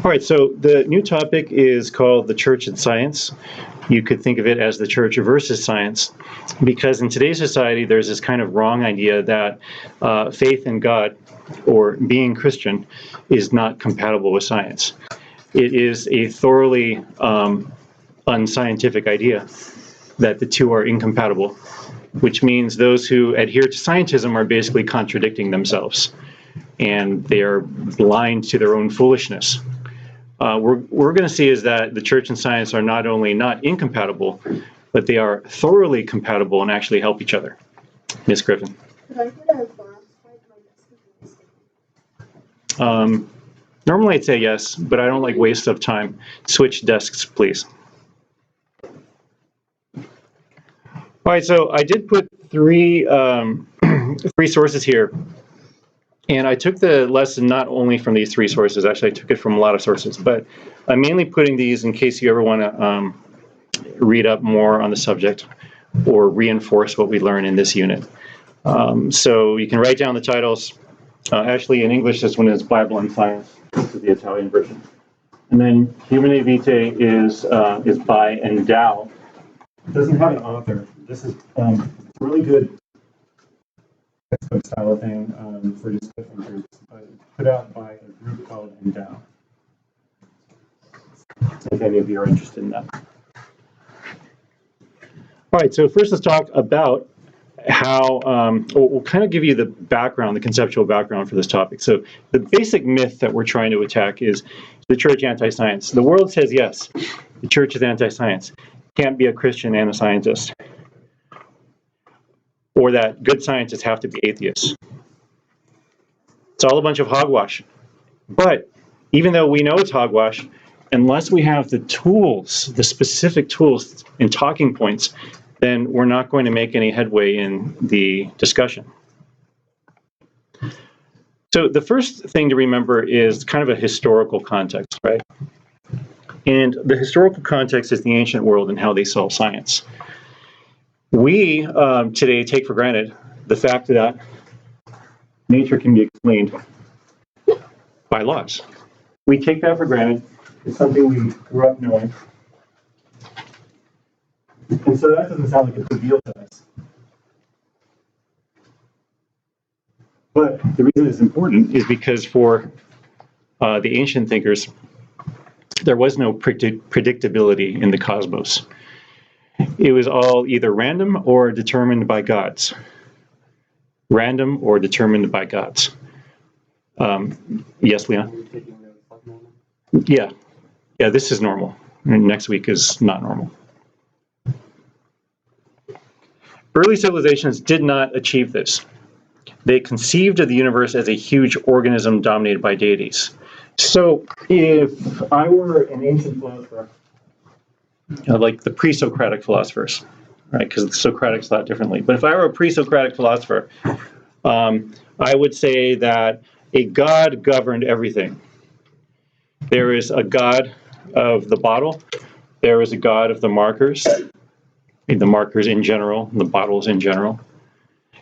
All right, so the new topic is called the Church and Science. You could think of it as the church versus science, because in today's society, there's this kind of wrong idea that faith in God or being Christian is not compatible with science. It is a thoroughly unscientific idea that the two are incompatible, which means those who adhere to scientism are basically contradicting themselves, and they are blind to their own foolishness. We're going to see is that the church and science are not only not incompatible, but they are thoroughly compatible and actually help each other. Ms. Griffin. Normally I'd say yes, but I don't like waste of time. Switch desks, please. All right, so I did put three sources here. And I took the lesson not only from these three sources, actually I took it from a lot of sources, but I'm mainly putting these in case you ever want to read up more on the subject or reinforce what we learn in this unit. So you can write down the titles. Actually, in English, this one is Bible and Science. This is the Italian version. And then Humanae Vitae is by Endow. It doesn't have an author. This is really good textbook style thing for discussion groups, but it's put out by a group called Endow. If any of you are interested in that. All right, so first let's talk about how, we'll kind of give you the background, the conceptual background for this topic. So the basic myth that we're trying to attack is the church anti-science. The world says yes, the church is anti-science. Can't be a Christian and a scientist. Or that good scientists have to be atheists. It's all a bunch of hogwash. But even though we know it's hogwash, unless we have the tools, the specific tools and talking points, then we're not going to make any headway in the discussion. So the first thing to remember is kind of a historical context, right? And the historical context is the ancient world and how they saw science. We today take for granted the fact that nature can be explained by laws. We take that for granted. It's something we grew up knowing. And so that doesn't sound like a big deal to us. But the reason it's important is because for the ancient thinkers, there was no predictability in the cosmos. It was all either random or determined by gods. Random or determined by gods. Yes, Leon? Yeah, this is normal. And next week is not normal. Early civilizations did not achieve this. They conceived of the universe as a huge organism dominated by deities. So if I were an ancient philosopher, like the pre-Socratic philosophers, right? Because the Socratics thought differently. But if I were a pre-Socratic philosopher, I would say that a god governed everything. There is a god of the bottle. There is a god of the markers in general, and the bottles in general.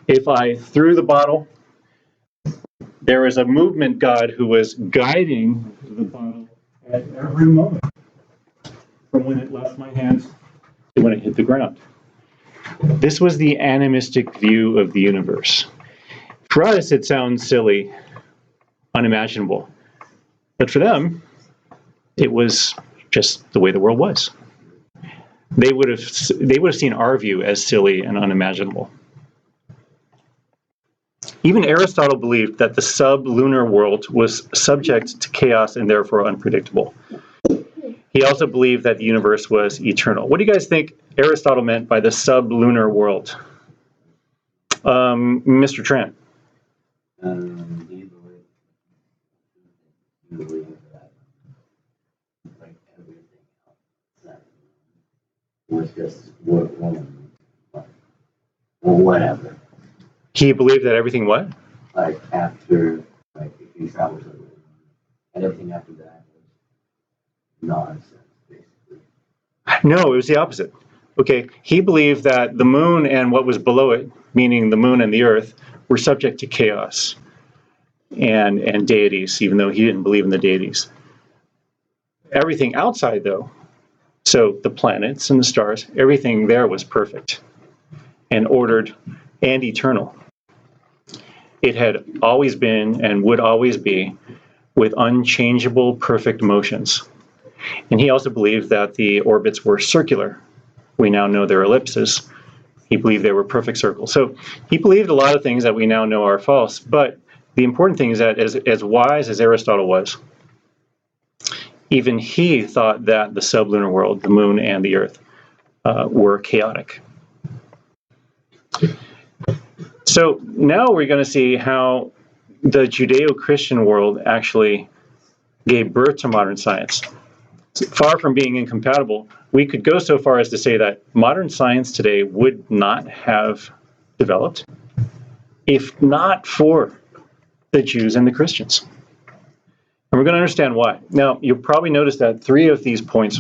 If I threw the bottle, there is a movement god who was guiding the bottle at every moment, from when it left my hands to when it hit the ground. This was the animistic view of the universe. For us, it sounds silly, unimaginable. But for them, it was just the way the world was. They would have seen our view as silly and unimaginable. Even Aristotle believed that the sub-lunar world was subject to chaos and therefore unpredictable. He also believed that the universe was eternal. What do you guys think Aristotle meant by the sub-lunar world? Mr. Trent. He believed that like everything else that was just woman, or whatever. He believed that everything what? Like after, like if he travels over, and everything after that was nonsense, basically. No, it was the opposite. Okay, he believed that the moon and what was below it, meaning the moon and the earth, were subject to chaos and deities, even though he didn't believe in the deities. Everything outside, though, so the planets and the stars, everything there was perfect and ordered and eternal. It had always been and would always be with unchangeable, perfect motions. And he also believed that the orbits were circular. We now know they're ellipses. He believed they were perfect circles. So he believed a lot of things that we now know are false. But the important thing is that as wise as Aristotle was, even he thought that the sublunar world, the moon and the earth, were chaotic. So now we're going to see how the Judeo-Christian world actually gave birth to modern science. Far from being incompatible, we could go so far as to say that modern science today would not have developed if not for the Jews and the Christians. And we're going to understand why. Now, you'll probably notice that 3 of these points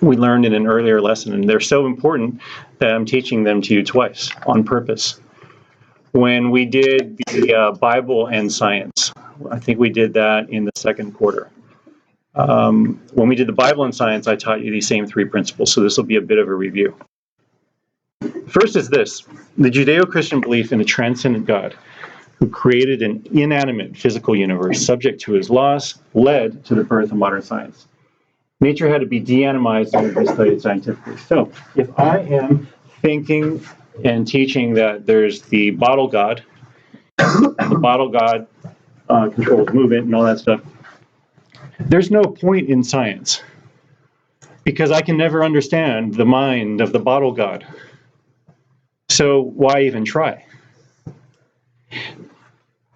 we learned in an earlier lesson, and they're so important that I'm teaching them to you twice on purpose. When we did the Bible and science, I think we did that in the second quarter. When we did the Bible and science, I taught you these same 3 principles, so this will be a bit of a review. First is this: the Judeo-Christian belief in a transcendent God who created an inanimate physical universe subject to his laws led to the birth of modern science. Nature had to be de-animized in order to be studied scientifically. So if I am thinking and teaching that there's the bottle god controls movement and all that stuff, there's no point in science because I can never understand the mind of the bottle god. So why even try?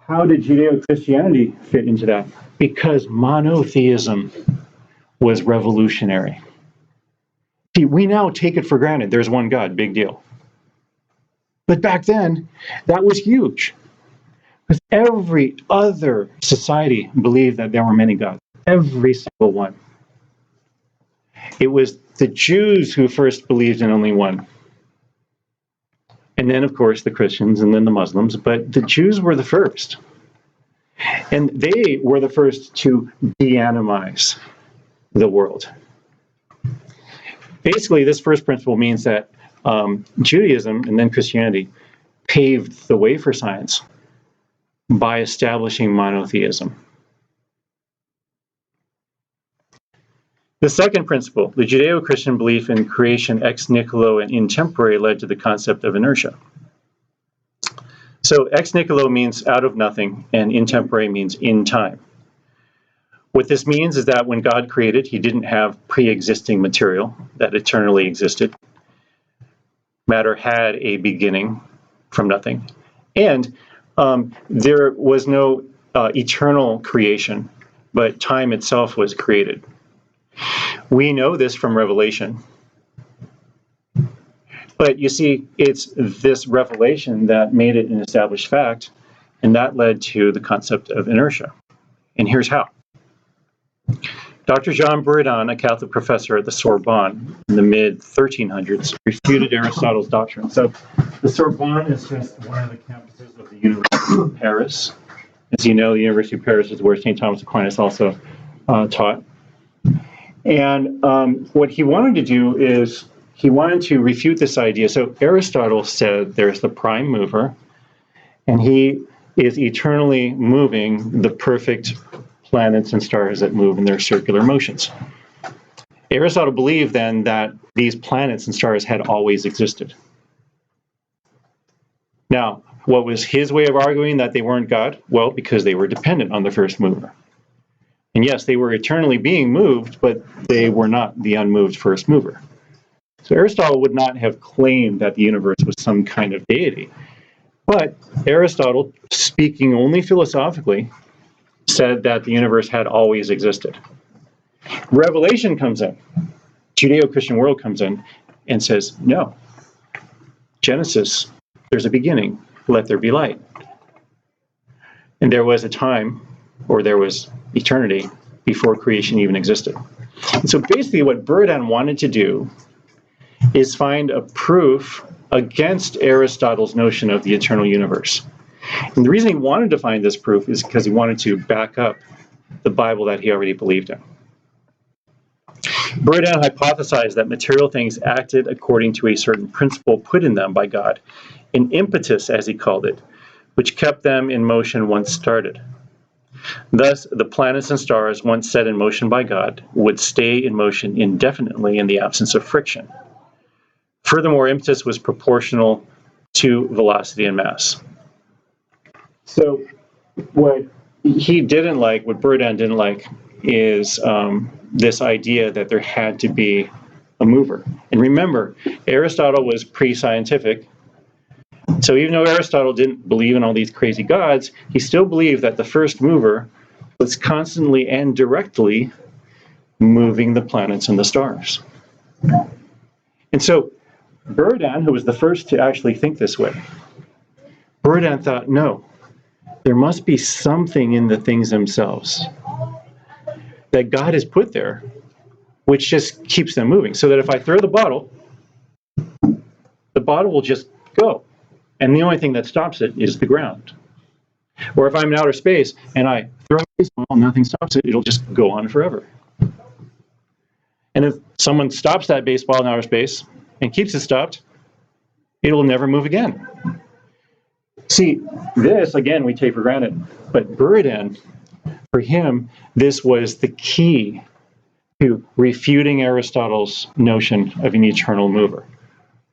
How did Judeo-Christianity fit into that? Because monotheism was revolutionary. See, we now take it for granted. There's one God, big deal. But back then, that was huge. Because every other society believed that there were many gods. Every single one. It was the Jews who first believed in only one. And then, of course, the Christians and then the Muslims. But the Jews were the first. And they were the first to de-animize the world. Basically, this first principle means that Judaism and then Christianity paved the way for science by establishing monotheism. The second principle, the Judeo-Christian belief in creation ex nihilo and in tempore, led to the concept of inertia. So ex nihilo means out of nothing, and in tempore means in time. What this means is that when God created, he didn't have pre-existing material that eternally existed. Matter had a beginning from nothing. And there was no eternal creation, but time itself was created. We know this from Revelation. But you see, it's this revelation that made it an established fact, and that led to the concept of inertia. And here's how. Dr. Jean Buridan, a Catholic professor at the Sorbonne in the mid-1300s, refuted Aristotle's doctrine. So the Sorbonne is just one of the campuses of the University of Paris. As you know, the University of Paris is where St. Thomas Aquinas also taught. And what he wanted to do is he wanted to refute this idea. So Aristotle said there's the prime mover, and he is eternally moving the perfect planets and stars that move in their circular motions. Aristotle believed then that these planets and stars had always existed. Now, what was his way of arguing that they weren't God? Well, because they were dependent on the first mover. And yes, they were eternally being moved, but they were not the unmoved first mover. So Aristotle would not have claimed that the universe was some kind of deity. But Aristotle, speaking only philosophically, said that the universe had always existed. Revelation comes in, Judeo-Christian world comes in and says, no, Genesis, there's a beginning, let there be light. And there was a time, or there was eternity, before creation even existed. And so basically what Buridan wanted to do is find a proof against Aristotle's notion of the eternal universe. And the reason he wanted to find this proof is because he wanted to back up the Bible that he already believed in. Buridan hypothesized that material things acted according to a certain principle put in them by God, an impetus, as he called it, which kept them in motion once started. Thus, the planets and stars, once set in motion by God, would stay in motion indefinitely in the absence of friction. Furthermore, impetus was proportional to velocity and mass. So, what he didn't like, what Buridan didn't like, is this idea that there had to be a mover. And remember, Aristotle was pre-scientific. So even though Aristotle didn't believe in all these crazy gods, he still believed that the first mover was constantly and directly moving the planets and the stars. And so Buridan, who was the first to actually think this way, Buridan thought, no, there must be something in the things themselves that God has put there, which just keeps them moving. So that if I throw the bottle will just go. And the only thing that stops it is the ground. Or if I'm in outer space and I throw a baseball, nothing stops it, it'll just go on forever. And if someone stops that baseball in outer space and keeps it stopped, it will never move again. See, this, again, we take for granted. But Buridan, for him, this was the key to refuting Aristotle's notion of an eternal mover,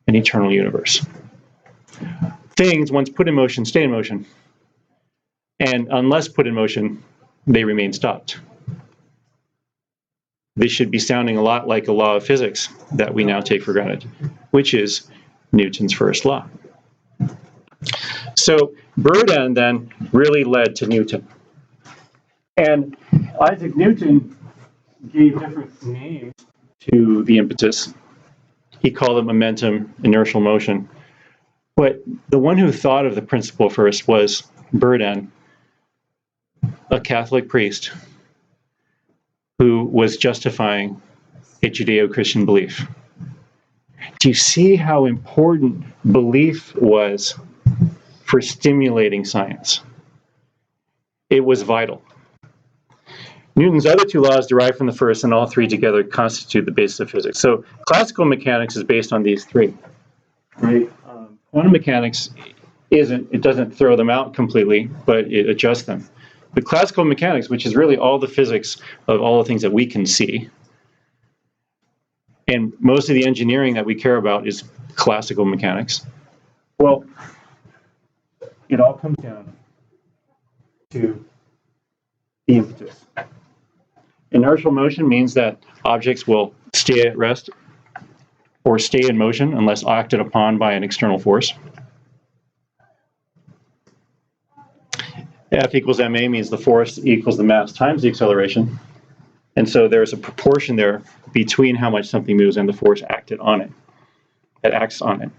an eternal universe. Things, once put in motion, stay in motion. And unless put in motion, they remain stopped. This should be sounding a lot like a law of physics that we now take for granted, which is Newton's first law. So Buridan then really led to Newton. And Isaac Newton gave different names to the impetus. He called it momentum, inertial motion. But the one who thought of the principle first was Buridan, a Catholic priest who was justifying a Judeo-Christian belief. Do you see how important belief was for stimulating science? It was vital. Newton's other two laws derive from the first, and all three together constitute the basis of physics. So classical mechanics is based on these three. Right? Quantum mechanics it doesn't throw them out completely, but it adjusts them. But classical mechanics, which is really all the physics of all the things that we can see, and most of the engineering that we care about is classical mechanics. Well, it all comes down to the impetus. Inertial motion means that objects will stay at rest or stay in motion unless acted upon by an external force. F equals ma means the force equals the mass times the acceleration. And so there's a proportion there between how much something moves and the force acted on it, that acts on it.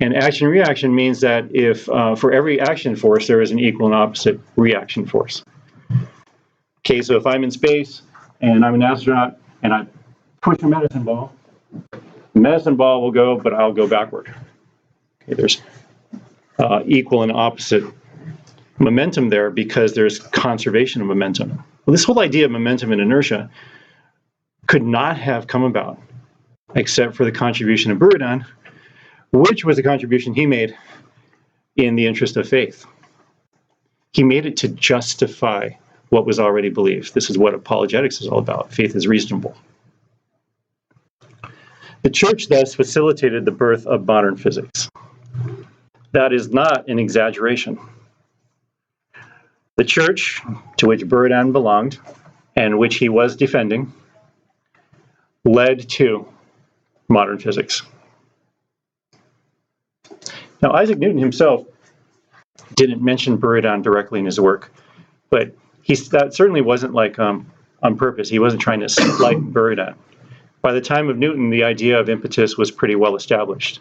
And action-reaction means that if for every action force, there is an equal and opposite reaction force. Okay, so if I'm in space and I'm an astronaut and I push a medicine ball, the medicine ball will go, but I'll go backward. Okay, there's equal and opposite momentum there because there's conservation of momentum. Well, this whole idea of momentum and inertia could not have come about except for the contribution of Buridan, which was a contribution he made in the interest of faith. He made it to justify what was already believed. This is what apologetics is all about. Faith is reasonable. The church thus facilitated the birth of modern physics. That is not an exaggeration. The church, to which Buridan belonged, and which he was defending, led to modern physics. Now, Isaac Newton himself didn't mention Buridan directly in his work, but that certainly wasn't like on purpose. He wasn't trying to slight Buridan. By the time of Newton, the idea of impetus was pretty well established.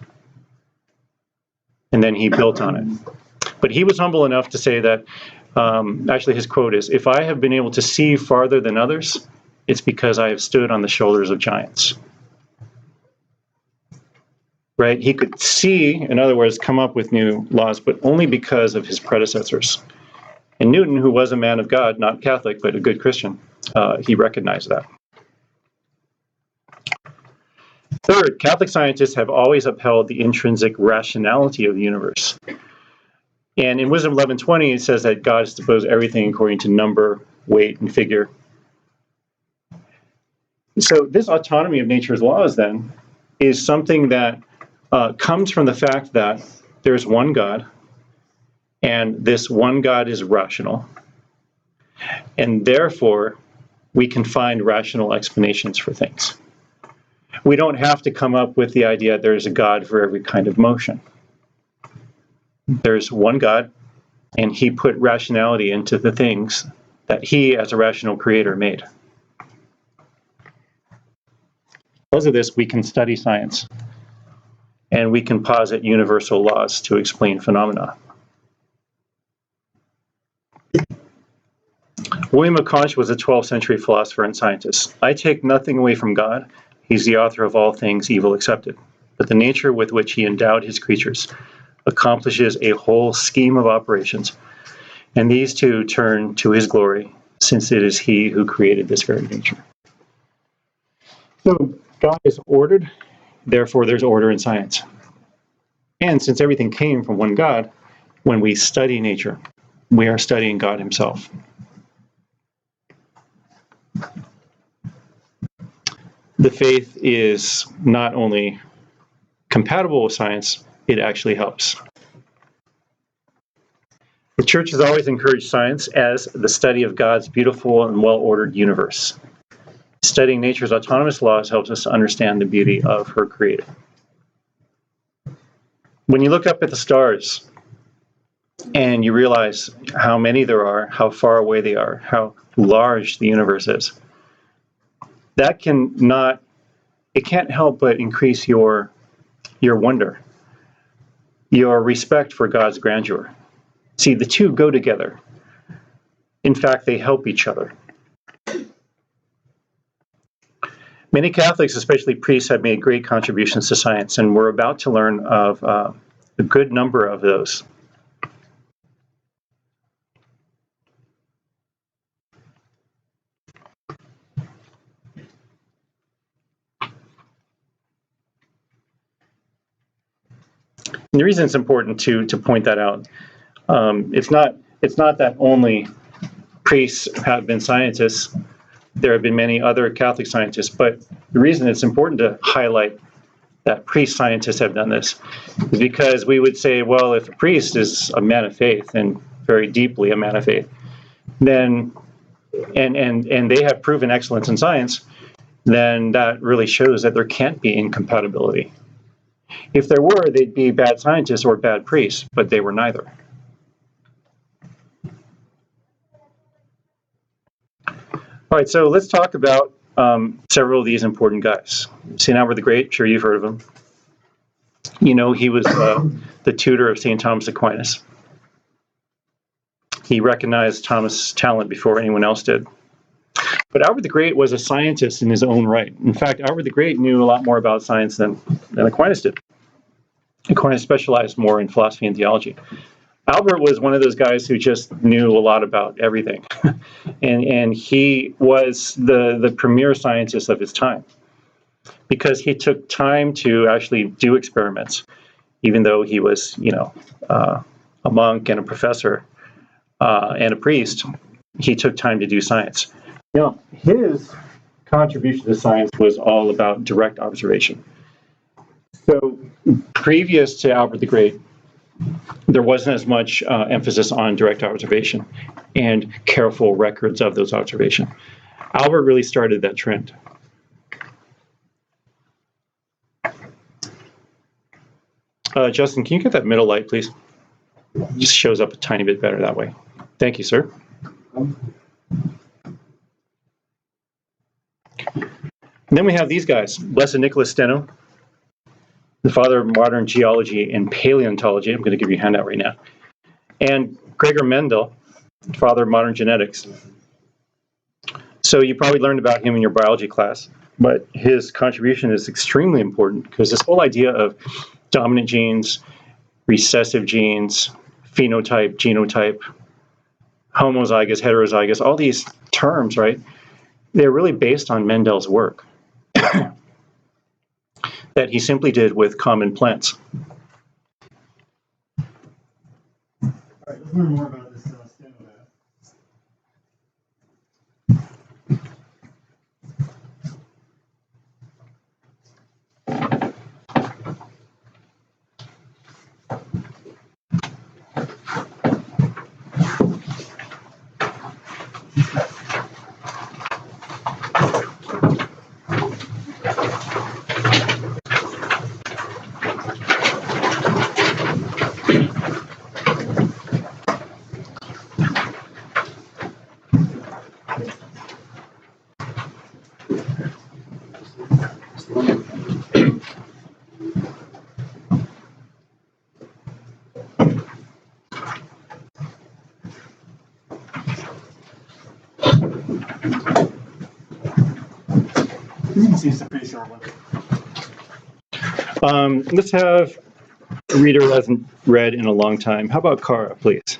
And then he built on it. But he was humble enough to say that, actually his quote is, "If I have been able to see farther than others, it's because I have stood on the shoulders of giants." Right? He could see, in other words, come up with new laws, but only because of his predecessors. And Newton, who was a man of God, not Catholic, but a good Christian, he recognized that. Third, Catholic scientists have always upheld the intrinsic rationality of the universe. And in Wisdom 11:20, it says that God disposed everything according to number, weight, and figure. So this autonomy of nature's laws, then, is something that comes from the fact that there's one God, and this one God is rational. And therefore, we can find rational explanations for things. We don't have to come up with the idea that there's a God for every kind of motion. There's one God, and he put rationality into the things that he, as a rational creator, made. Because of this, we can study science, and we can posit universal laws to explain phenomena. William of Conch was a 12th century philosopher and scientist. I take nothing away from God. He's the author of all things, evil excepted. But the nature with which he endowed his creatures accomplishes a whole scheme of operations, and these two turn to his glory, since it is he who created this very nature. So God is ordered, therefore there's order in science. And since everything came from one God, when we study nature, we are studying God himself. The faith is not only compatible with science, it actually helps. The church has always encouraged science as the study of God's beautiful and well-ordered universe. Studying nature's autonomous laws helps us to understand the beauty of her creator. When you look up at the stars and you realize how many there are, how far away they are, how large the universe is, that it can't help but increase your wonder, your respect for God's grandeur. See, the two go together. In fact, they help each other. Many Catholics, especially priests, have made great contributions to science, and we're about to learn of a good number of those. And the reason it's important to point that out, it's not that only priests have been scientists. There have been many other Catholic scientists, but the reason it's important to highlight that priest scientists have done this is because we would say, well, if a priest is a man of faith and very deeply a man of faith, then and they have proven excellence in science, then that really shows that there can't be incompatibility. If there were, they'd be bad scientists or bad priests, but they were neither. All right, so let's talk about several of these important guys. St. Albert the Great, sure you've heard of him. You know, he was the tutor of St. Thomas Aquinas. He recognized Thomas' talent before anyone else did. But Albert the Great was a scientist in his own right. In fact, Albert the Great knew a lot more about science than Aquinas did. Aquinas specialized more in philosophy and theology. Albert was one of those guys who just knew a lot about everything. and he was the premier scientist of his time because he took time to actually do experiments, even though he was, a monk and a professor and a priest. He took time to do science. His contribution to science was all about direct observation. So previous to Albert the Great, there wasn't as much emphasis on direct observation and careful records of those observations. Albert really started that trend. Justin, can you get that middle light, please? It just shows up a tiny bit better that way. Thank you, sir. And then we have these guys, Blessed Nicholas Stenho, the father of modern geology and paleontology. I'm going to give you a handout right now. And Gregor Mendel, father of modern genetics. So you probably learned about him in your biology class, but his contribution is extremely important because this whole idea of dominant genes, recessive genes, phenotype, genotype, homozygous, heterozygous, all these terms, right? They're really based on Mendel's work. that he simply did with common plants. All right, let's learn more about this Stenho guy. Seems a pretty short one. Let's have a reader who hasn't read in a long time. How about Kara, please?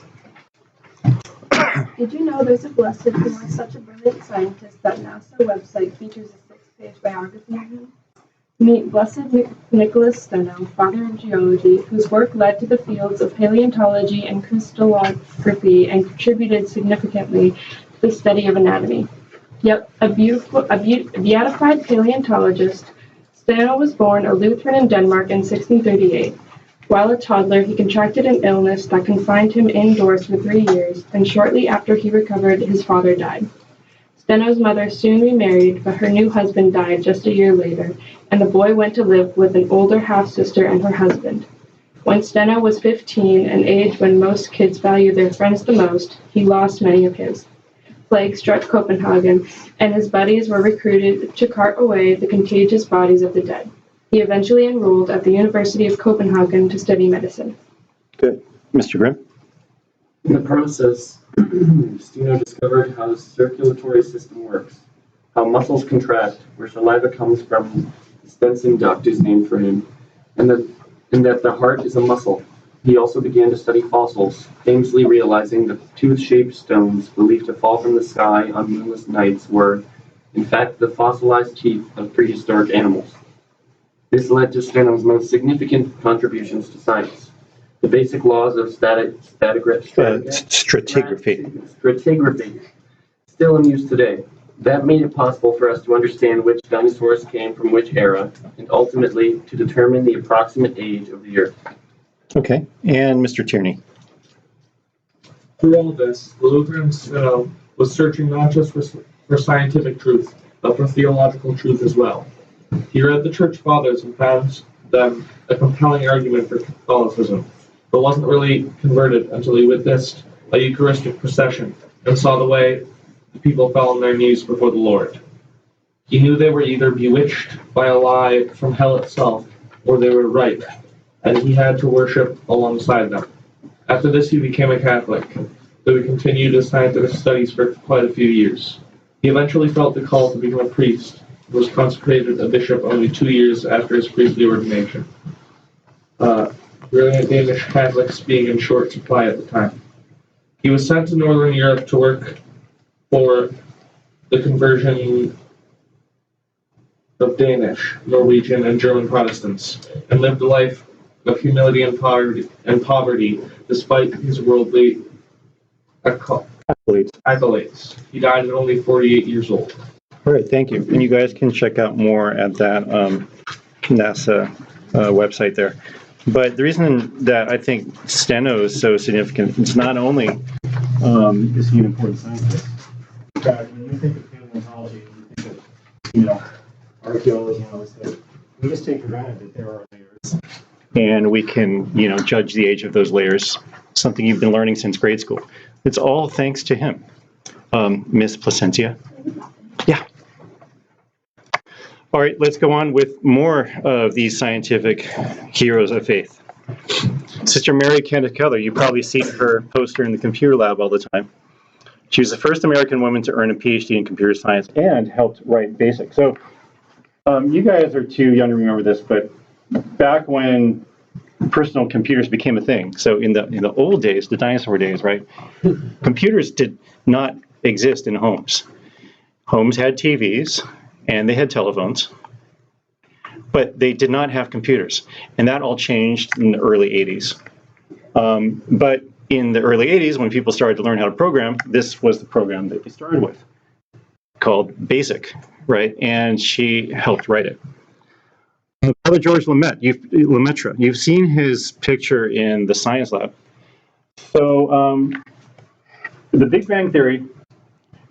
Did you know there's a blessed who was such a brilliant scientist that NASA website features a 6-page biography of him? Meet Blessed Nicholas Stenho, father of geology, whose work led to the fields of paleontology and crystallography and contributed significantly to the study of anatomy. Yep, a beatified paleontologist, Stenho was born a Lutheran in Denmark in 1638. While a toddler, he contracted an illness that confined him indoors for 3 years, and shortly after he recovered, his father died. Stenho's mother soon remarried, but her new husband died just a year later, and the boy went to live with an older half-sister and her husband. When Stenho was 15, an age when most kids value their friends the most, he lost many of his. Plague struck Copenhagen, and his buddies were recruited to cart away the contagious bodies of the dead. He eventually enrolled at the University of Copenhagen to study medicine. Good. Mr. Grimm? In the process, Stenho discovered how the circulatory system works, how muscles contract, where saliva comes from, the Stenson duct is named for him, and that the heart is a muscle. He also began to study fossils, famously realizing that the tooth-shaped stones believed to fall from the sky on moonless nights were, in fact, the fossilized teeth of prehistoric animals. This led to Stenho's most significant contributions to science. The basic laws of stratigraphy, still in use today. That made it possible for us to understand which dinosaurs came from which era, and ultimately to determine the approximate age of the Earth. Okay. And Mr. Tierney? Through all this, the Lutheran Stenho was searching not just for scientific truth, but for theological truth as well. He read the Church Fathers and found them a compelling argument for Catholicism, but wasn't really converted until he witnessed a Eucharistic procession and saw the way the people fell on their knees before the Lord. He knew they were either bewitched by a lie from hell itself, or they were right, and he had to worship alongside them. After this, he became a Catholic, though he continued his scientific studies for quite a few years. He eventually felt the call to become a priest, and was consecrated a bishop only 2 years after his priestly ordination. Brilliant Danish Catholics being in short supply at the time. He was sent to Northern Europe to work for the conversion of Danish, Norwegian, and German Protestants, and lived a life of humility and poverty despite his worldly accolades. He died at only 48 years old. All right, thank you. And you guys can check out more at that NASA website there. But the reason that I think Stenho is so significant is not only is he an important scientist. In fact, when you think of paleontology, you think of, archaeology and all this stuff, we just take for granted that there are layers. And we can, judge the age of those layers, something you've been learning since grade school. It's all thanks to him. Miss Placentia? Yeah. All right, let's go on with more of these scientific heroes of faith. Sister Mary Kenneth Keller, you probably see her poster in the computer lab all the time. She was the first American woman to earn a PhD in computer science and helped write BASIC. So you guys are too young to remember this, but back when personal computers became a thing, so in the old days, the dinosaur days, right, computers did not exist in homes. Homes had TVs, and they had telephones. but they did not have computers. And that all changed in the early 80s. But in the early 80s, when people started to learn how to program, this was the program that they started with, called BASIC, right? And she helped write it. Father George Lemaitre, you've seen his picture in the science lab. So the Big Bang Theory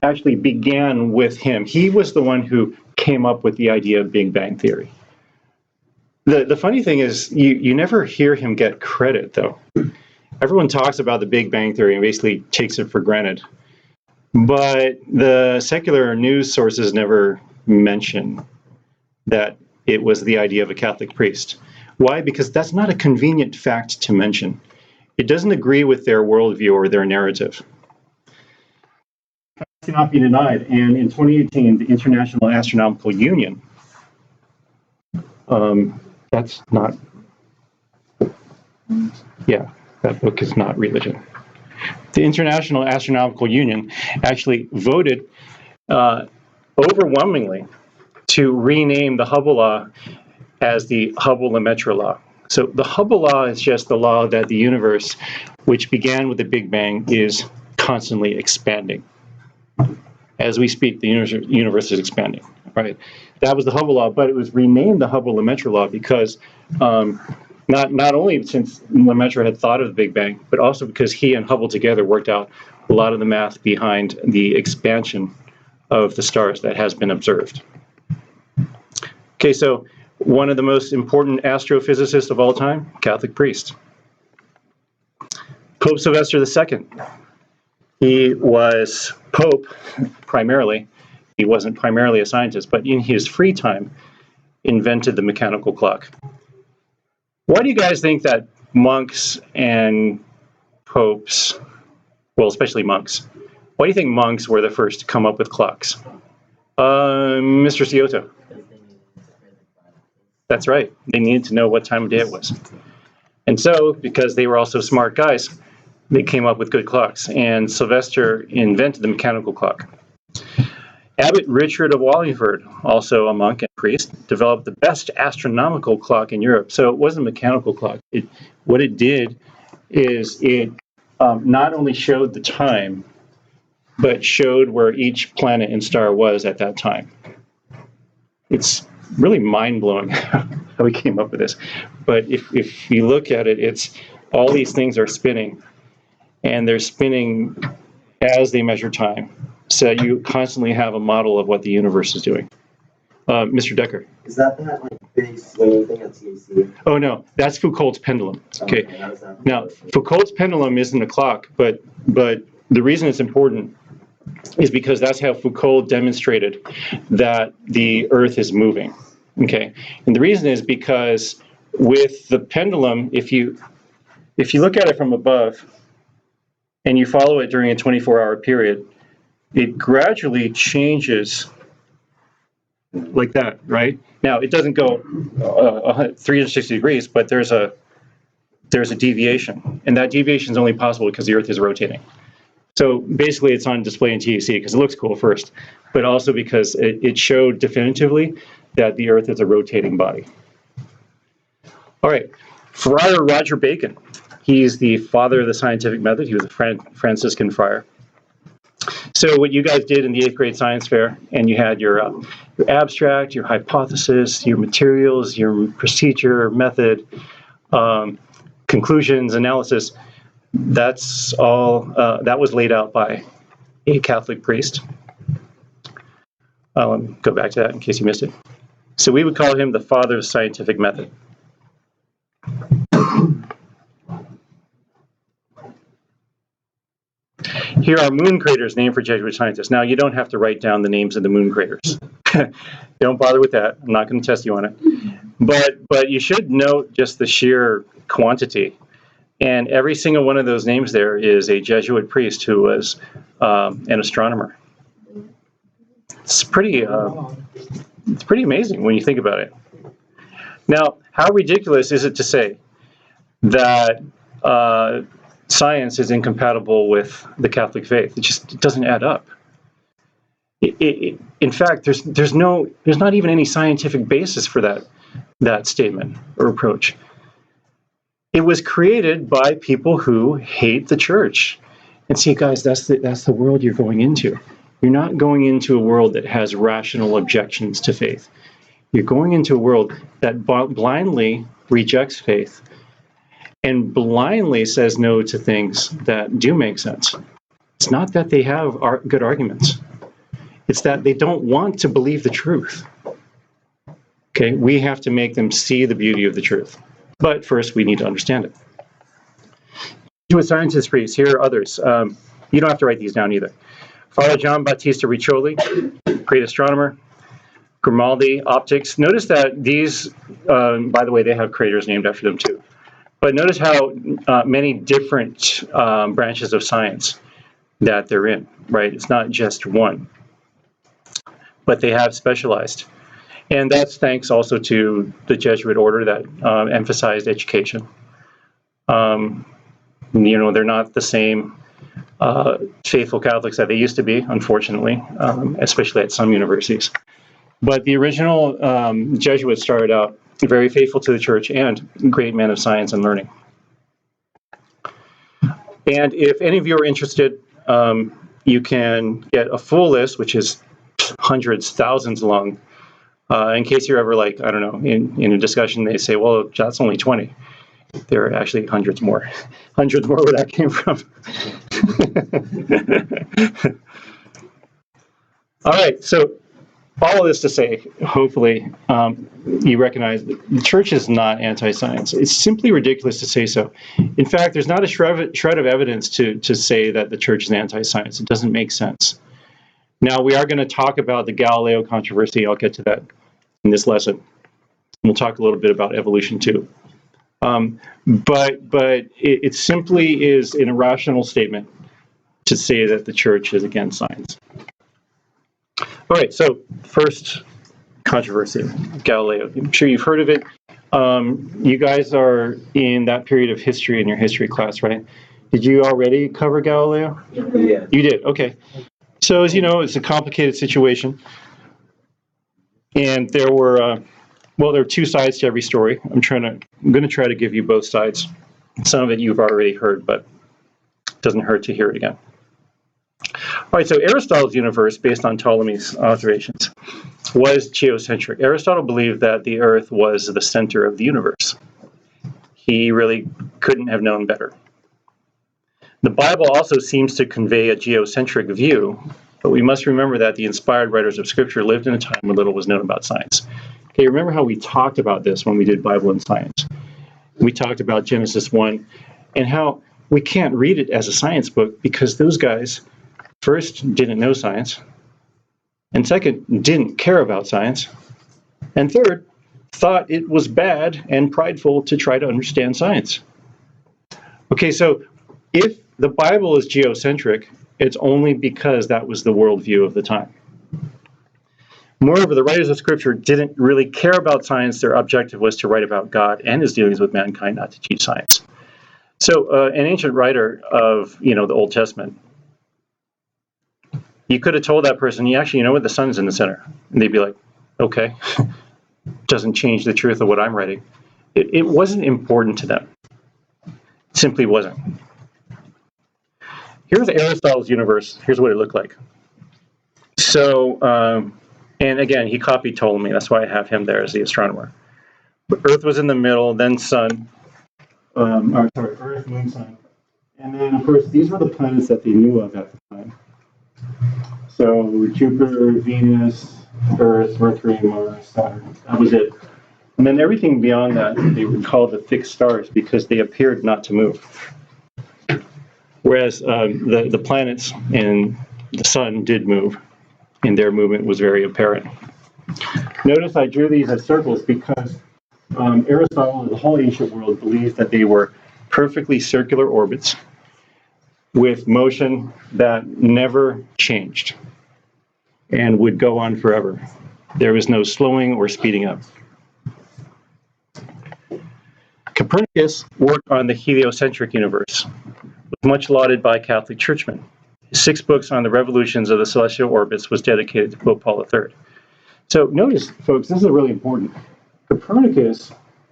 actually began with him. He was the one who came up with the idea of Big Bang Theory. The funny thing is, you never hear him get credit, though. Everyone talks about the Big Bang Theory and basically takes it for granted. But the secular news sources never mention that it was the idea of a Catholic priest. Why? Because that's not a convenient fact to mention. It doesn't agree with their worldview or their narrative. Cannot be denied. And in 2018, the International Astronomical Union, That's not, yeah, that book is not religion. The International Astronomical Union actually voted overwhelmingly to rename the Hubble law as the Hubble-Lemaitre law. So the Hubble law is just the law that the universe, which began with the Big Bang, is constantly expanding. As we speak, the universe is expanding, right? That was the Hubble law, but it was renamed the Hubble-Lemaitre law because not only since Lemaitre had thought of the Big Bang, but also because he and Hubble together worked out a lot of the math behind the expansion of the stars that has been observed. Okay, so one of the most important astrophysicists of all time, Catholic priest. Pope Sylvester II. He was Pope primarily. He wasn't primarily a scientist, but in his free time, invented the mechanical clock. Why do you guys think that monks and popes, well, especially monks, why do you think monks were the first to come up with clocks? Mr. Scioto. That's right. They needed to know what time of day it was. And so, because they were also smart guys, they came up with good clocks. And Sylvester invented the mechanical clock. Abbot Richard of Wallingford, also a monk and priest, developed the best astronomical clock in Europe. So it wasn't a mechanical clock. What it did is it not only showed the time, but showed where each planet and star was at that time. It's really mind-blowing how we came up with this. But if you look at it, it's all these things are spinning, and they're spinning as they measure time. So you constantly have a model of what the universe is doing. Mr. Decker. Is that like big swinging thing at CAC? Oh no, that's Foucault's pendulum. Okay. Now Foucault's pendulum isn't a clock, but the reason it's important is because that's how Foucault demonstrated that the Earth is moving. Okay, and the reason is because with the pendulum, if you look at it from above and you follow it during a 24-hour period, it gradually changes like that, right? Now, it doesn't go 360 degrees, but there's a deviation, and that deviation is only possible because the Earth is rotating. So basically, it's on display in TAC because it looks cool first, but also because it showed definitively that the Earth is a rotating body. All right, Friar Roger Bacon. He's the father of the scientific method. He was a Franciscan friar. So what you guys did in the 8th grade science fair, and you had your abstract, your hypothesis, your materials, your procedure, method, conclusions, analysis, that's all, that was laid out by a Catholic priest. Let me go back to that in case you missed it. So we would call him the father of the scientific method. Here are moon craters named for Jesuit scientists. Now, you don't have to write down the names of the moon craters. Don't bother with that. I'm not going to test you on it. But you should note just the sheer quantity. And every single one of those names there is a Jesuit priest who was an astronomer. It's pretty amazing when you think about it. Now, how ridiculous is it to say that science is incompatible with the Catholic faith? It doesn't add up. In fact, there's not even any scientific basis for that. that statement or approach. It was created by people who hate the church. And see, guys, that's the world you're going into. You're not going into a world that has rational objections to faith. You're going into a world that blindly rejects faith and blindly says no to things that do make sense. It's not that they have good arguments. It's that they don't want to believe the truth. Okay, we have to make them see the beauty of the truth. But first, we need to understand it. Jesuit scientist priests, here are others. You don't have to write these down either. Father John Battista Riccioli, great astronomer. Grimaldi, optics. Notice that these, by the way, they have craters named after them too. But notice how many different branches of science that they're in, right? It's not just one, but they have specialized. And that's thanks also to the Jesuit order that emphasized education. They're not the same faithful Catholics that they used to be, unfortunately, especially at some universities. But the original Jesuits started out very faithful to the church and great men of science and learning. And if any of you are interested, you can get a full list, which is hundreds, thousands long. In case you're ever like, I don't know, in a discussion, they say, well, that's only 20. There are actually hundreds more where that came from. All right, so all of this to say, hopefully, you recognize that the church is not anti-science. It's simply ridiculous to say so. In fact, there's not a shred of evidence to say that the church is anti-science. It doesn't make sense. Now, we are going to talk about the Galileo controversy. I'll get to that in this lesson. We'll talk a little bit about evolution, too. But it simply is an irrational statement to say that the church is against science. All right, so first controversy, Galileo. I'm sure you've heard of it. You guys are in that period of history in your history class, right? Did you already cover Galileo? Yeah. You did, okay. So as you know, it's a complicated situation. And there were two sides to every story. I'm going to try to give you both sides. Some of it you've already heard, but it doesn't hurt to hear it again. All right, so Aristotle's universe, based on Ptolemy's observations, was geocentric. Aristotle believed that the Earth was the center of the universe. He really couldn't have known better. The Bible also seems to convey a geocentric view, but we must remember that the inspired writers of Scripture lived in a time when little was known about science. Okay, remember how we talked about this when we did Bible and Science? We talked about Genesis 1 and how we can't read it as a science book because those guys, first, didn't know science, and second, didn't care about science, and third, thought it was bad and prideful to try to understand science. Okay, so if the Bible is geocentric, it's only because that was the worldview of the time. Moreover, the writers of Scripture didn't really care about science. Their objective was to write about God and his dealings with mankind, not to teach science. So an ancient writer of the Old Testament, you could have told that person, you know what, the sun's in the center. And they'd be like, okay, doesn't change the truth of what I'm writing. It wasn't important to them. It simply wasn't. Here's Aristotle's universe. Here's what it looked like. So, and again, he copied Ptolemy. That's why I have him there as the astronomer. But Earth was in the middle, then sun. Earth, Moon, Sun. And then, of course, these were the planets that they knew of at the time. So Jupiter, Venus, Earth, Mercury, Mars, Saturn. That was it. And then everything beyond that they would call the fixed stars because they appeared not to move. Whereas the planets and the sun did move, and their movement was very apparent. Notice I drew these as circles because Aristotle and the whole ancient world believed that they were perfectly circular orbits with motion that never changed and would go on forever. There was no slowing or speeding up. Copernicus worked on the heliocentric universe, was much lauded by Catholic churchmen. His 6 books on the revolutions of the celestial orbits was dedicated to Pope Paul III. So notice, folks, this is really important. Copernicus,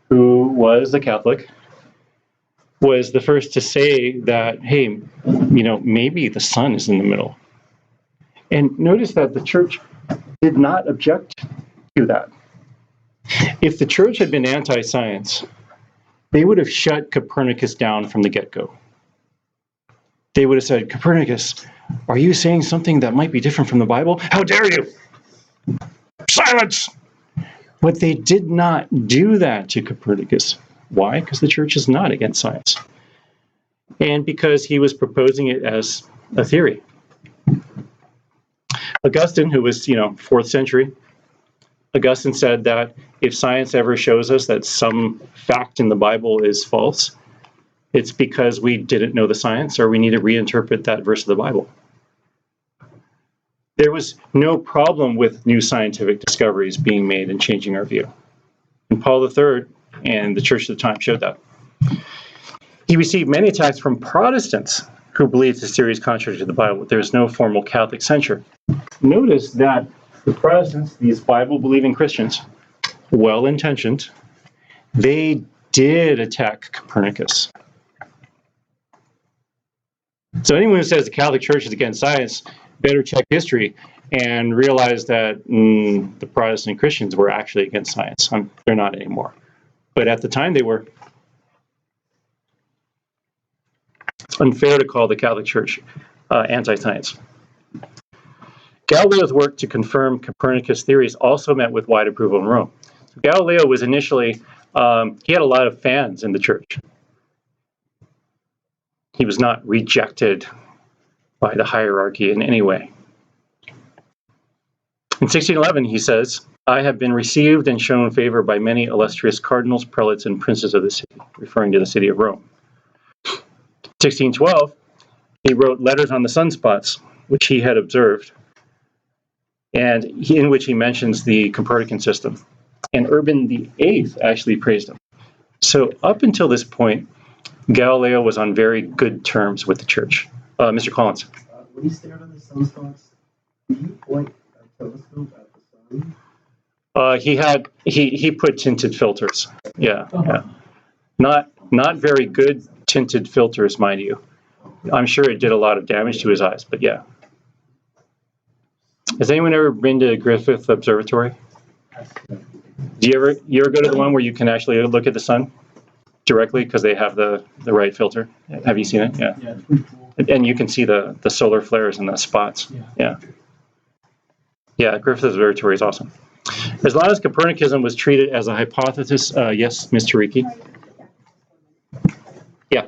who was a Catholic, was the first to say that, hey, maybe the sun is in the middle. And notice that the church did not object to that. If the church had been anti-science, they would have shut Copernicus down from the get-go. They would have said, Copernicus, are you saying something that might be different from the Bible? How dare you? Silence! But they did not do that to Copernicus. Why? Because the church is not against science. And because he was proposing it as a theory. Augustine, who was, 4th century, Augustine said that if science ever shows us that some fact in the Bible is false, it's because we didn't know the science or we need to reinterpret that verse of the Bible. There was no problem with new scientific discoveries being made and changing our view. And Paul III and the church at the time showed that. He received many attacks from Protestants who believed his theory is contrary to the Bible. There's no formal Catholic censure. Notice that the Protestants, these Bible-believing Christians, well-intentioned, they did attack Copernicus. So anyone who says the Catholic Church is against science better check history and realize that the Protestant Christians were actually against science. They're not anymore. But at the time they were. It's unfair to call the Catholic Church anti-science. Galileo's work to confirm Copernicus' theories also met with wide approval in Rome. Galileo was initially, he had a lot of fans in the church. He was not rejected by the hierarchy in any way. In 1611, he says, I have been received and shown favor by many illustrious cardinals, prelates, and princes of the city, referring to the city of Rome. 1612, he wrote letters on the sunspots, which he had observed, and in which he mentions the Copernican system. And Urban VIII actually praised him. So up until this point, Galileo was on very good terms with the church. Mr. Collins. When you stared at the sunspots, did you point a telescope at the sun? He put tinted filters. Yeah. Not very good tinted filters, mind you. I'm sure it did a lot of damage to his eyes, but yeah. Has anyone ever been to Griffith Observatory? Do you ever go to the one where you can actually look at the sun directly because they have the right filter? Have you seen it? Yeah. Yeah, it's pretty cool. And you can see the solar flares and the spots. Yeah. Griffith Observatory is awesome. As long as Copernicism was treated as a hypothesis, yes, Ms. Tariki? Yeah.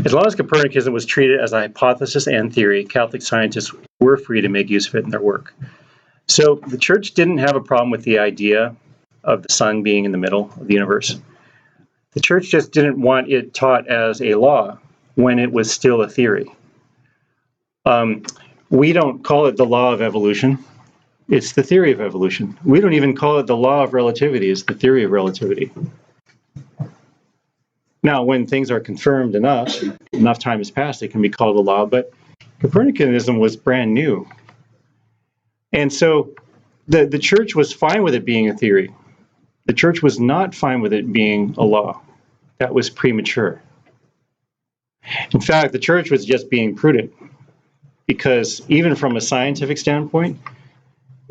As long as Copernicism was treated as a hypothesis and theory, Catholic scientists were free to make use of it in their work. So the church didn't have a problem with the idea of the sun being in the middle of the universe. The church just didn't want it taught as a law when it was still a theory. We don't call it the law of evolution. It's the theory of evolution. We don't even call it the law of relativity. It's the theory of relativity. Now, when things are confirmed enough time has passed, it can be called a law, but Copernicanism was brand new. And so the church was fine with it being a theory. The church was not fine with it being a law. That was premature. In fact, the church was just being prudent because even from a scientific standpoint,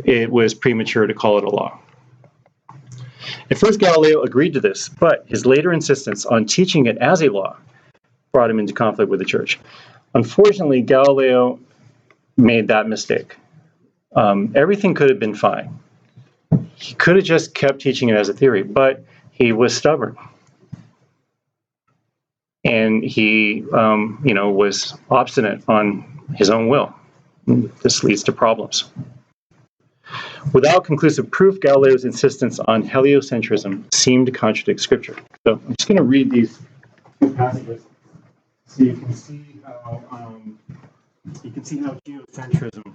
it was premature to call it a law. At first, Galileo agreed to this, but his later insistence on teaching it as a law brought him into conflict with the church. Unfortunately, Galileo made that mistake. Everything could have been fine. He could have just kept teaching it as a theory, but he was stubborn. And he, was obstinate on his own will. This leads to problems. Without conclusive proof, Galileo's insistence on heliocentrism seemed to contradict Scripture. So I'm just going to read these two passages so you can see how geocentrism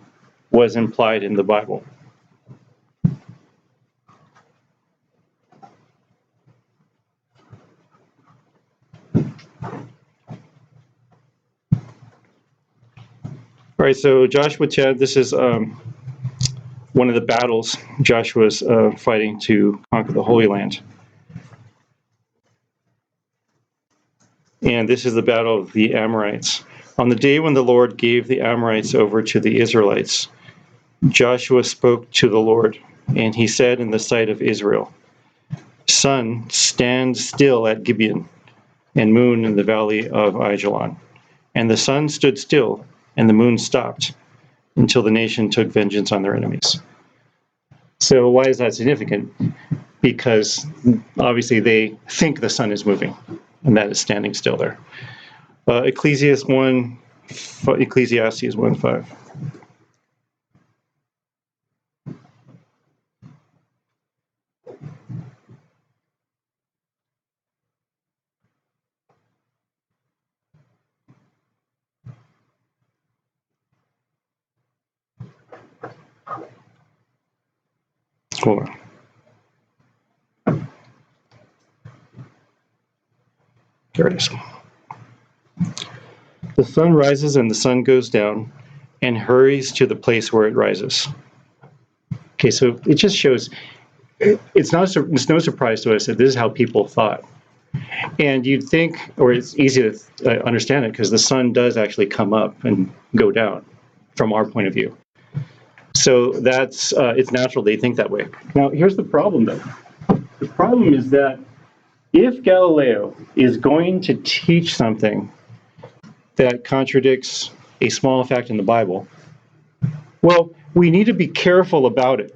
was implied in the Bible. All right, so Joshua 10, this is one of the battles Joshua's fighting to conquer the Holy Land. And this is the battle of the Amorites. On the day when the Lord gave the Amorites over to the Israelites, Joshua spoke to the Lord, and he said in the sight of Israel, "Sun, stand still at Gibeon, and moon in the valley of Ajalon." And the sun stood still, and the moon stopped, until the nation took vengeance on their enemies. So why is that significant? Because obviously they think the sun is moving, and that is standing still there. Ecclesiastes 1:5. Hold on. There it is. The sun rises and the sun goes down and hurries to the place where it rises. Okay, so it just shows, it's no surprise to us that this is how people thought. And you'd think, or it's easy to understand it, because the sun does actually come up and go down from our point of view. So that's, it's natural they think that way. Now, here's the problem, though. The problem is that if Galileo is going to teach something that contradicts a small fact in the Bible, well, we need to be careful about it.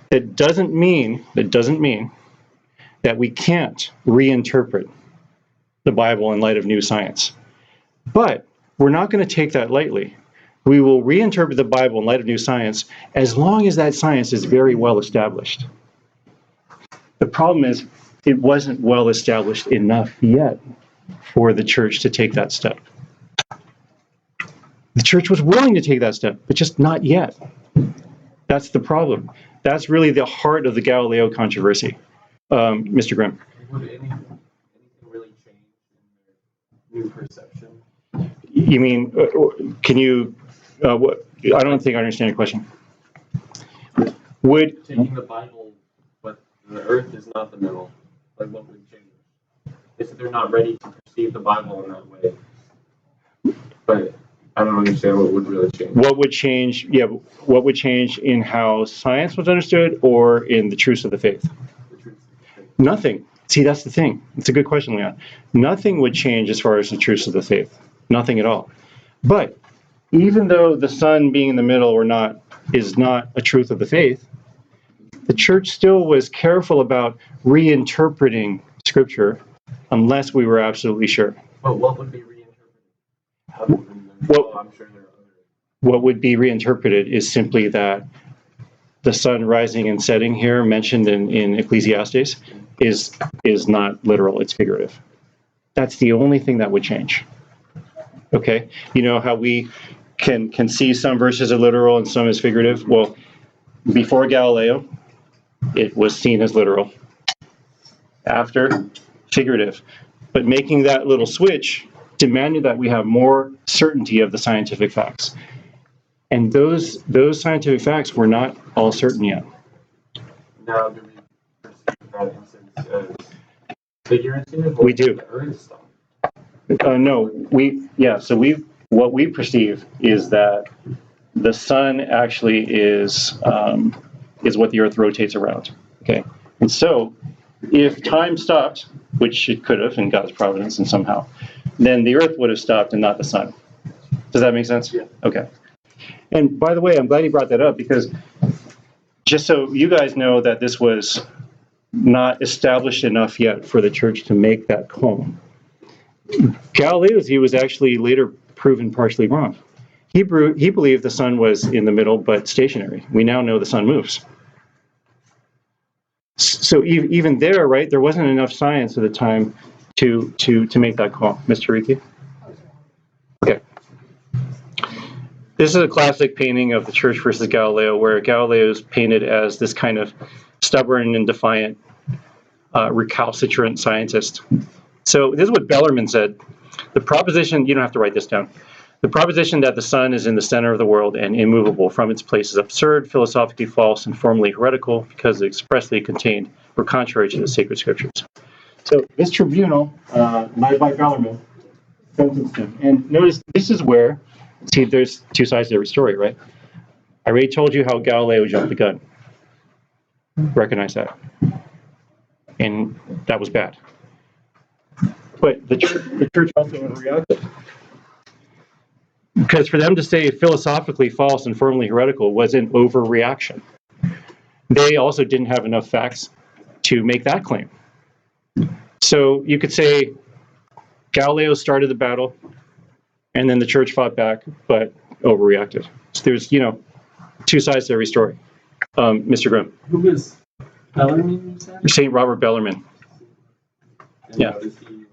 That doesn't mean that we can't reinterpret the Bible in light of new science. But we're not going to take that lightly. We will reinterpret the Bible in light of new science as long as that science is very well established. The problem is it wasn't well established enough yet for the church to take that step. The church was willing to take that step, but just not yet. That's the problem. That's really the heart of the Galileo controversy. Mr. Grimm. Would anything really change in their new perception? You mean, can you, what, I don't think I understand your question. Would, Taking the Bible, but the earth is not the middle, like what would change? If they're not ready to perceive the Bible in that way. But I don't understand what would really change. what would change, yeah, what would change in how science was understood or in the truths of the faith? The truth. Nothing. See, that's the thing. It's a good question, Leon. Nothing would change as far as the truths of the faith. Nothing at all. But even though the sun being in the middle or not is not a truth of the faith, the church still was careful about reinterpreting Scripture unless we were absolutely sure. But what would be reinterpreted? Well, I'm sure there are other. What would be reinterpreted is simply that the sun rising and setting here mentioned in Ecclesiastes is not literal, it's figurative. That's the only thing that would change. Okay? You know how we can see some verses are literal and some is figurative? Well, before Galileo, it was seen as literal. After, figurative. But making that little switch demanded that we have more certainty of the scientific facts. And those scientific facts were not all certain yet. Now, do we perceive that instance as figurative? We do. The earth stuff? No, what we perceive is that the sun actually is what the earth rotates around. Okay, and so if time stopped, which it could have in God's providence and somehow, then the earth would have stopped and not the sun. Does that make sense? Yeah. Okay. And by the way, I'm glad you brought that up, because just so you guys know that this was not established enough yet for the church to make that call. Galileo's view was actually later proven partially wrong. He believed the sun was in the middle but stationary. We now know the sun moves. So even there, right, there wasn't enough science at the time to make that call. Mr. Riki? Okay. This is a classic painting of the Church versus Galileo, where Galileo is painted as this kind of stubborn and defiant, recalcitrant scientist. So this is what Bellarmine said. The proposition, you don't have to write this down. The proposition that the sun is in the center of the world and immovable from its place is absurd, philosophically false, and formally heretical because it expressly contained or contrary to the sacred scriptures. So this tribunal, led by Bellarmine, sentenced him. And notice this is where, See, there's two sides to every story, right? I already told you how Galileo jumped the gun. Recognize that. And that was bad. but the church also overreacted. Because for them to say philosophically false and firmly heretical was an overreaction. They also didn't have enough facts to make that claim. So you could say Galileo started the battle, and then the church fought back, but overreacted. So there's, two sides to every story. Mr. Grimm. Who was Bellarmine, you said? St. Robert Bellarmine. And Yeah. what is he?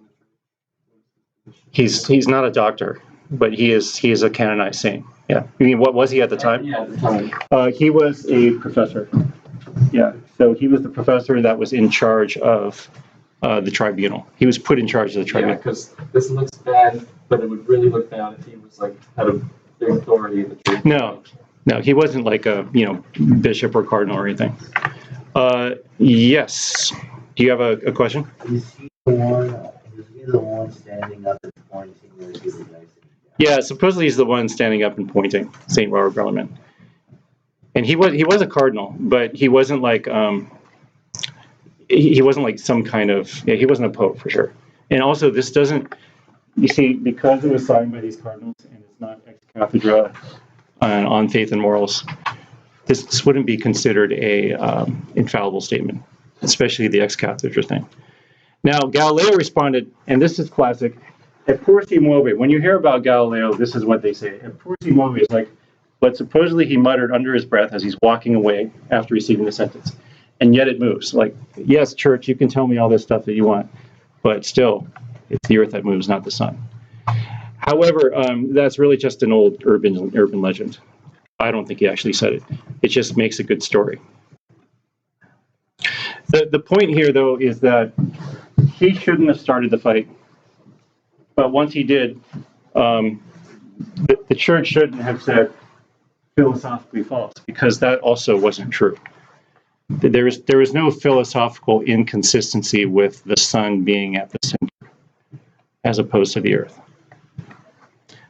He's not a doctor, but he is a canonized saint. Yeah. You mean, what was he at the time? Yeah, at the time. He was a professor. Yeah, so he was the professor that was in charge of the tribunal. He was put in charge of the Yeah, tribunal. because this looks bad, but it would really look bad if he was like had a big authority in the church. No, he wasn't like a bishop or cardinal or anything. Yes. Do you have a question? Is he the one standing up and pointing where the guy sitting down? Yeah, supposedly he's the one standing up and pointing, St. Robert Bellarmine. And he was a cardinal, but he wasn't like he wasn't like some kind of, he wasn't a pope for sure. And also this doesn't, You see, because it was signed by these cardinals and it's not ex cathedra, on faith and morals, this wouldn't be considered a infallible statement, especially the ex cathedra thing. Now Galileo responded, and this is classic, et porsi move. When you hear about Galileo, this is what they say. Et porsi move is like, but supposedly he muttered under his breath as he's walking away after receiving the sentence. And yet it moves. Like, yes, church, you can tell me all this stuff that you want, but still, it's the earth that moves, not the sun. However, that's really just an old urban legend. I don't think he actually said it. It just makes a good story. The point here, though, is that he shouldn't have started the fight. But once he did, the church shouldn't have said philosophically false, because that also wasn't true. There is no philosophical inconsistency with the sun being at the center as opposed to the earth.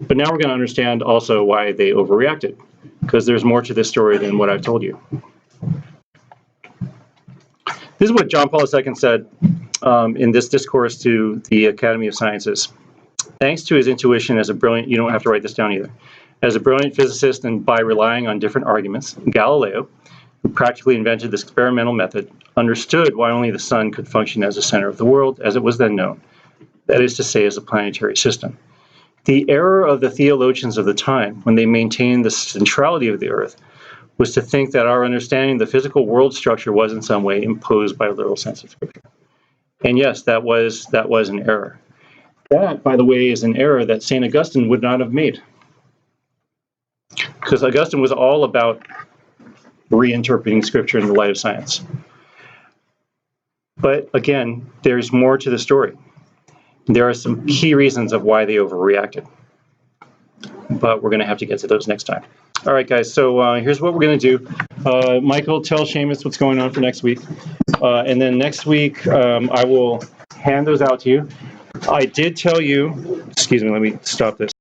But now we're going to understand also why they overreacted, because there's more to this story than what I've told you. This is what John Paul II said in this discourse to the Academy of Sciences. Thanks to his intuition as a brilliant, you don't have to write this down either, as a brilliant physicist and by relying on different arguments, Galileo, who practically invented this experimental method, understood why only the sun could function as the center of the world as it was then known, that is to say, as a planetary system. The error of the theologians of the time, when they maintained the centrality of the earth, was to think that our understanding of the physical world structure was in some way imposed by a literal sense of scripture. And yes, that was an error. That, by the way, is an error that St. Augustine would not have made. Because Augustine was all about reinterpreting scripture in the light of science. But again, there's more to the story. There are some key reasons of why they overreacted. But we're going to have to get to those next time. All right, guys, so here's what we're going to do. Michael, tell Seamus what's going on for next week. And then next week, I will hand those out to you. I did tell you, excuse me, let me stop this.